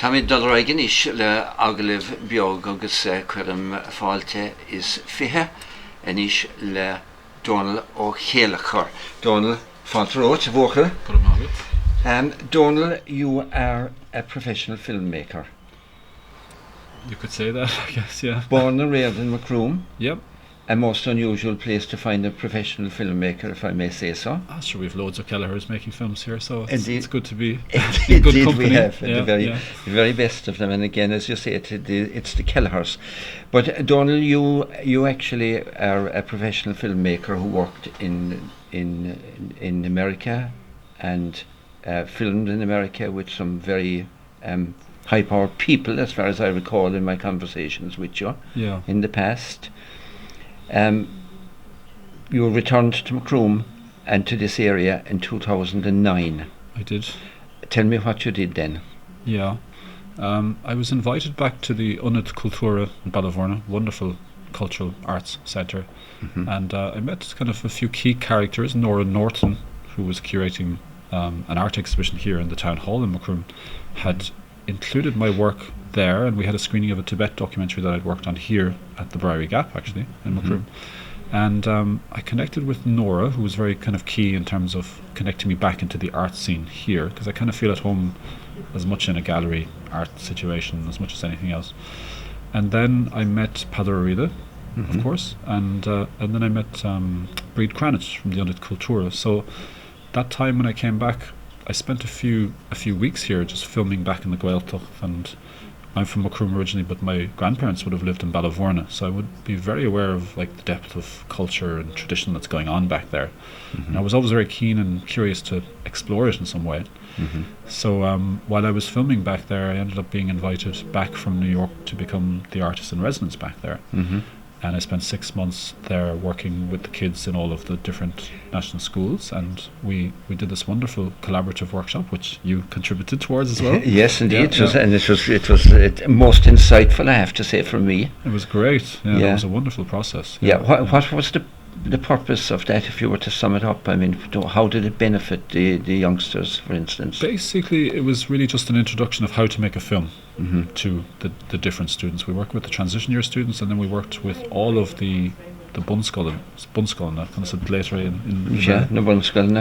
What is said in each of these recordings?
Táid dul aigen is le agalibh beag agus chuirm fáilte is fithe is le Donal ó Kelleher. Donal, fáilteróid, bhócha. Donal, you are a professional filmmaker. You could say that, I guess, yeah. Born and reared in Macroom. Yep. A most unusual place to find a professional filmmaker, if I may say so. Sure, we have loads of Kellehers making films here, so it's good to be in good company. We have the very best of them, and again, as you say, it's the Kellehers. But Donal, you actually are a professional filmmaker who worked in America and filmed in America with some very high-powered people, as far as I recall in my conversations with you in the past. You returned to Macroom and to this area in 2009. I did. Tell me what you did then. Yeah. I was invited back to the Unit Cultura in Ballyvorna, wonderful cultural arts centre. Mm-hmm. And I met kind of a few key characters. Nora Norton, who was curating an art exhibition here in the town hall in Macroom, had included my work there, and we had a screening of a Tibet documentary that I'd worked on here at the Briery Gap, actually, in Macroom. And I connected with Nora, who was very kind of key in terms of connecting me back into the art scene here, because I kind of feel at home as much in a gallery art situation as much as anything else. And then I met Padre Arida, of course, and then I met Brien from the Unit Cultura. So that time when I came back, I spent a few weeks here just filming back in the Gaeltacht, and I'm from Macroom originally, but my grandparents would have lived in Ballyvorna, so I would be very aware of like the depth of culture and tradition that's going on back there. And I was always very keen and curious to explore it in some way. So while I was filming back there, I ended up being invited back from New York to become the artist in residence back there. And I spent 6 months there working with the kids in all of the different national schools, and we did this wonderful collaborative workshop, which you contributed towards as well. Yes, indeed, and it was most insightful, I have to say, for me. It was great. It was a wonderful process. What was the purpose of that, if you were to sum it up? I mean, how did it benefit the youngsters, for instance? Basically, it was really just an introduction of how to make a film to the different students. We worked with the transition year students, and then we worked with all of the Bunskullen, that kind of said later in the Bunskullen,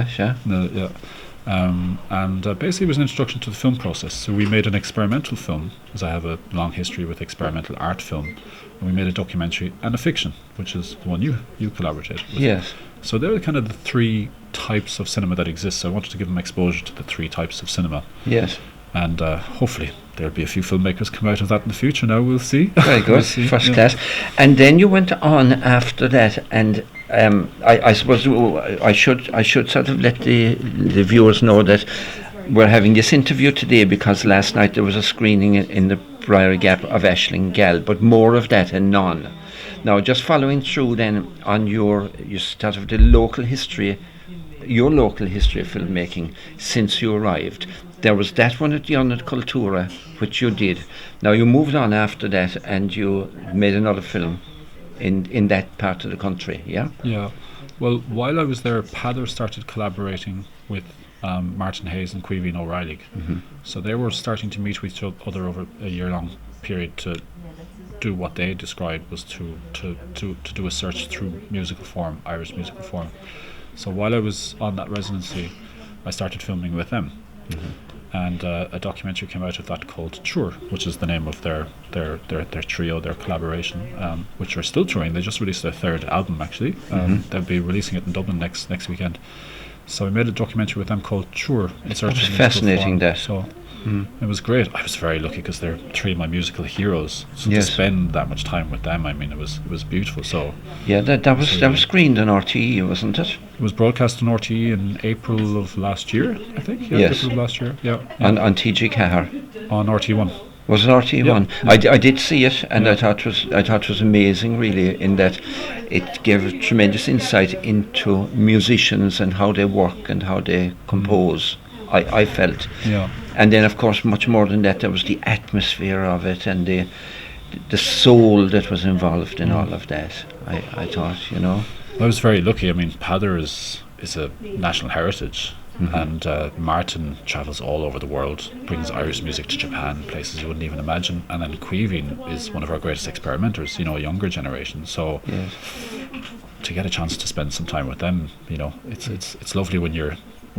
and basically it was an introduction to the film process. So we made an experimental film, as I have a long history with experimental art film, and we made a documentary and a fiction, which is the one you collaborated with. Yes. So they're kind of the three types of cinema that exist. So I wanted to give them exposure to the three types of cinema. Yes. And hopefully there'll be a few filmmakers come out of that in the future. Now we'll see. Very good. First class. And then you went on after that, and I suppose I should sort of let the viewers know that we're having this interview today because last night there was a screening in the Briery Gap of Aisling Gal, but more of that anon. Now, just following through then on your sort of the local history, your local history of filmmaking since you arrived. There was that one at the Unit Cultura, which you did. Now you moved on after that, and you made another film in that part of the country. Yeah. Yeah. Well, while I was there, Padder started collaborating with Martin Hayes and Queeveen O'Reilly. So they were starting to meet with each other over a year-long period to do what they described was to do a search through musical form, Irish musical form. So while I was on that residency, I started filming with them. And a documentary came out of that called Tour, which is the name of their trio, their collaboration, which are still touring. They just released their third album, actually. They'll be releasing it in Dublin next weekend. So I made a documentary with them called Tour. It was fascinating, that. So it was great. I was very lucky because they're three of my musical heroes. So to spend that much time with them, I mean, it was beautiful. So that was screened on RTE, wasn't it? It was broadcast on RTE in April of last year, I think. Yes, April of last year. Yeah. On TG Kelleher. On RTE1. Was it RTE1? I did see it, and I thought it was amazing, really, in that it gave tremendous insight into musicians and how they work and how they compose. I felt. Yeah. And then, of course, much more than that, there was the atmosphere of it and the soul that was involved in all of that. I thought, I was very lucky. I mean, Padder is a national heritage And Martin travels all over the world, brings Irish music to Japan, places you wouldn't even imagine. And then Caoimhín is one of our greatest experimenters, a younger generation. So to get a chance to spend some time with them, it's lovely when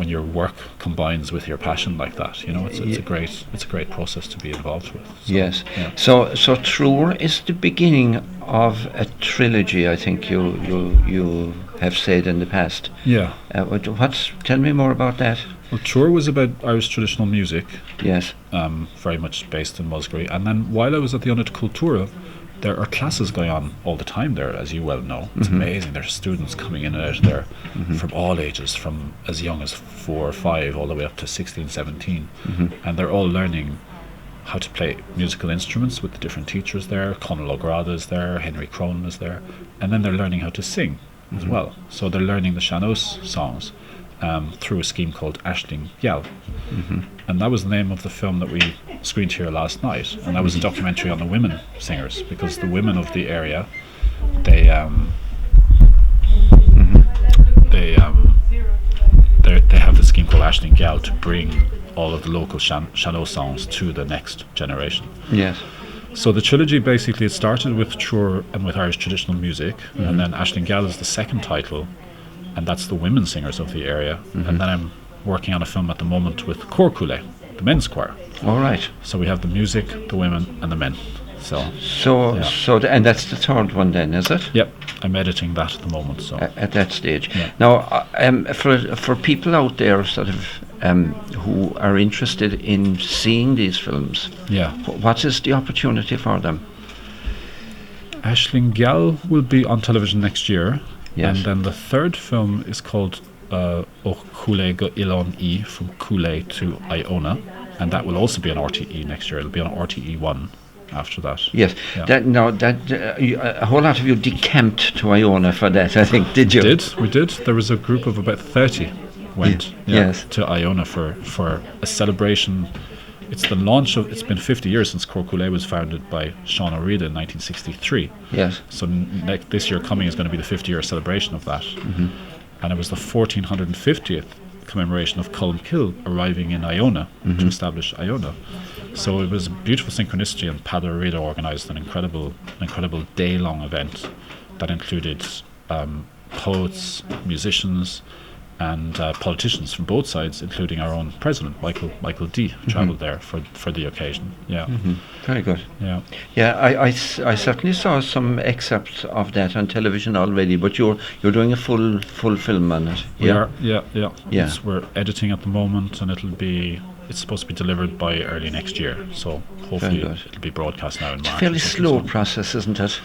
your work combines with your passion like that. It's a great process to be involved with. So, yes. Yeah. So Trúr is the beginning of a trilogy, I think you have said in the past. Yeah. Tell me more about that. Well, Trúr was about Irish traditional music. Yes. Very much based in Musgrave. And then while I was at the Unit Cultura, there are classes going on all the time there, as you well know. It's amazing. There's students coming in and out of there from all ages, from as young as 4 or 5 all the way up to 16, 17. And they're all learning how to play musical instruments with the different teachers there. Conal O'Grada is there, Henry Cronin is there. And then they're learning how to sing as well. So they're learning the Sean-nós songs through a scheme called Aisling Geal. And that was the name of the film that we screened here last night. And that was a documentary on the women singers, because the women of the area, they have this scheme called Aisling Geal to bring all of the local Sean-nós songs to the next generation. Yes. So the trilogy basically, it started with Trúr and with Irish traditional music, and then Aisling Geal is the second title, and that's the women singers of the area. And then I'm working on a film at the moment with Cór Cúile, the men's choir. All right. So we have the music, the women, and the men. And that's the third one then, is it? Yep, I'm editing that at the moment. So at that stage. Yeah. Now, for people out there, sort of, who are interested in seeing these films, what is the opportunity for them? Aisling Geal will be on television next year. Yes. And then the third film is called O Cúile go Ilón I, from Cúile to Iona, and that will also be on RTE next year. It'll be on RTE 1 after that. Yes. Yeah. A whole lot of you decamped to Iona for that, I think, did you? We did. There was a group of about 30 went to Iona for a celebration. It's the launch of. It's been 50 years since Cór Cúile was founded by Sean O'Riordan in 1963. Yes. So this year coming is going to be the 50-year celebration of that. And it was the 1450th commemoration of Colmkill arriving in Iona to establish Iona. So it was a beautiful synchronicity, and Padre Rita organised an incredible day-long event that included poets, musicians, and politicians from both sides, including our own president, Michael D, travelled there for the occasion. Yeah. Very good. Yeah. Yeah, I certainly saw some excerpts of that on television already, but you're doing a full film on it. We are. Yeah. Yeah. We're editing at the moment, and it's supposed to be delivered by early next year. So hopefully it'll be broadcast now in March. It's a fairly slow process, isn't it?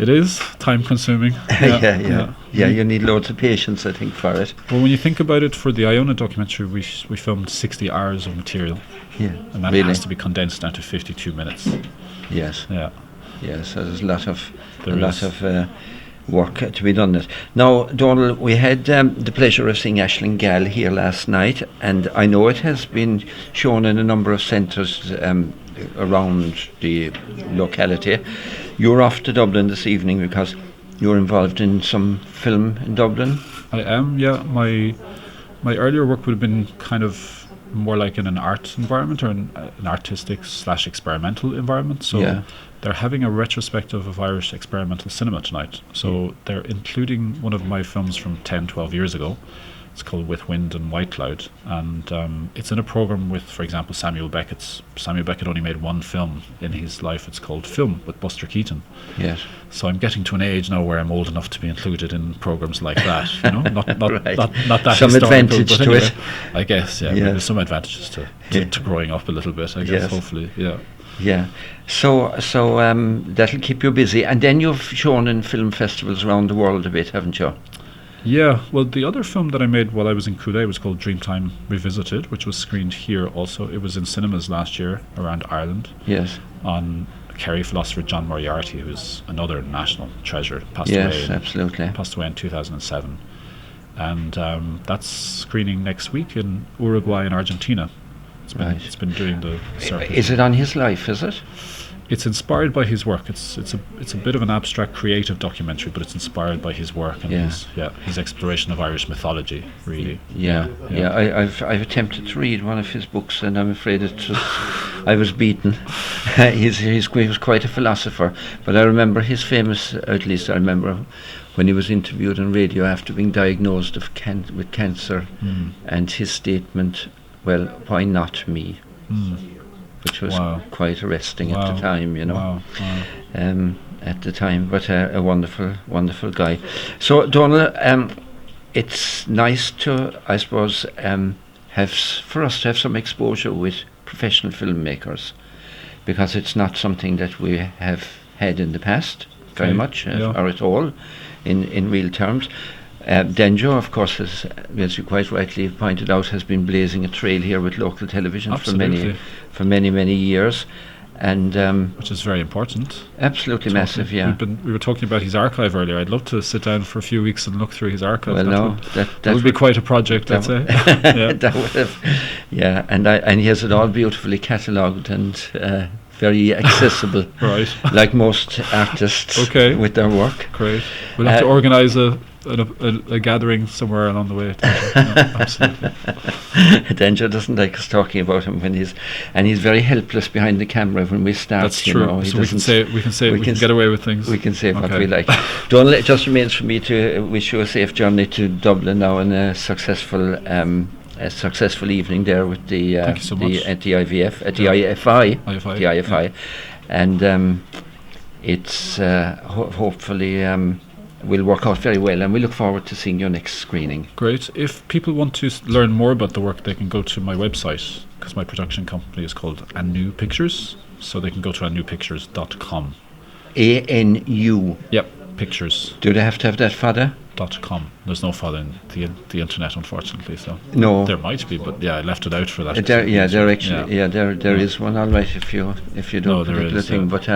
It is time consuming. Yeah. You need loads of patience, I think, for it. Well, when you think about it, for the Iona documentary, we filmed 60 hours of material. Yeah. And that has to be condensed down to 52 minutes. Yes. Yeah. Yeah, so there's a lot of work to be done. Now, Donal, we had the pleasure of seeing Aisling Geal here last night, and I know it has been shown in a number of centres around the locality. You're off to Dublin this evening because you're involved in some film in Dublin. I am, yeah. My earlier work would have been kind of more like in an art environment, or an artistic / experimental environment. So they're having a retrospective of Irish experimental cinema tonight. So they're including one of my films from 10-12 years ago. It's called With Wind and White Cloud, and it's in a programme with, for example, Samuel Beckett. Samuel Beckett only made one film in his life. It's called Film, with Buster Keaton. Yes. So I'm getting to an age now where I'm old enough to be included in programmes like that. Not right. not that some advantage but to anyway, it. I guess, yeah. There's some advantages to growing up a little bit, I guess, hopefully, yeah. Yeah, so that'll keep you busy, and then you've shown in film festivals around the world a bit, haven't you? Yeah, well, the other film that I made while I was in Cúile was called Dreamtime Revisited, which was screened here also. It was in cinemas last year around Ireland. Yes. On Kerry philosopher John Moriarty, who's another national treasure, passed away in 2007. And that's screening next week in Uruguay and Argentina. It's been doing the circuit. Is it on his life, is it? it's inspired by his work. It's a bit of an abstract, creative documentary, but it's inspired by his work and his exploration of Irish mythology. Really. I've attempted to read one of his books, and I'm afraid I was beaten. He was quite a philosopher, but I remember his famous. At least I remember when he was interviewed on radio after being diagnosed with cancer, and his statement, "Well, why not me?" Which was quite arresting at the time, at the time, but a wonderful, wonderful guy. So, Donal, it's nice to, I suppose, for us to have some exposure with professional filmmakers, because it's not something that we have had in the past very much, or at all, in real terms. Denjo, of course, as you quite rightly pointed out, has been blazing a trail here with local television for many years, and which is very important. Absolutely massive. Yeah, we were talking about his archive earlier. I'd love to sit down for a few weeks and look through his archive. Well, that would be quite a project, I'd say. That would have, and he has it all beautifully catalogued and very accessible, right? Like most artists, with their work. Great. We'll have to organise a gathering somewhere along the way. Absolutely. Denjo doesn't like us talking about him he's very helpless behind the camera when we start. That's true. So we can get away with things. We can say what we like. Donal, it just remains for me to wish you a safe journey to Dublin now, and a successful evening there with the IFI, and it's hopefully will work out very well, and we look forward to seeing your next screening. Great. If people want to learn more about the work, they can go to my website, because my production company is called Anu Pictures, so they can go to anupictures.com. ANU. Yep, pictures. Do they have to have that further? .com. There's no further in the internet, unfortunately. So no, there might be, but I left it out for that. There is one. All right, if you do a particular thing, but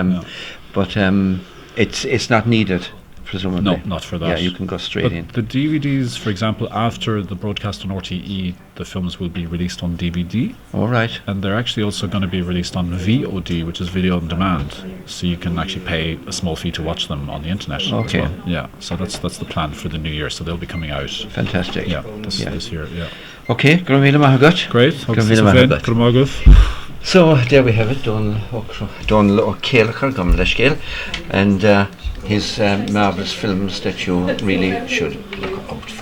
it's not needed. Presumably. No, not for that. Yeah, you can go straight in. The DVDs, for example, after the broadcast on RTE, the films will be released on DVD. All right. And they're actually also going to be released on VOD, which is video on demand. So you can actually pay a small fee to watch them on the internet. Okay. As well. Yeah. So that's the plan for the new year. So they'll be coming out. Fantastic. Yeah. This year. Yeah. Okay. Gramila Mahagot. Great. So there we have it. Donal O'Kelleher, Kelleher, and his marvellous films that you really should look out for.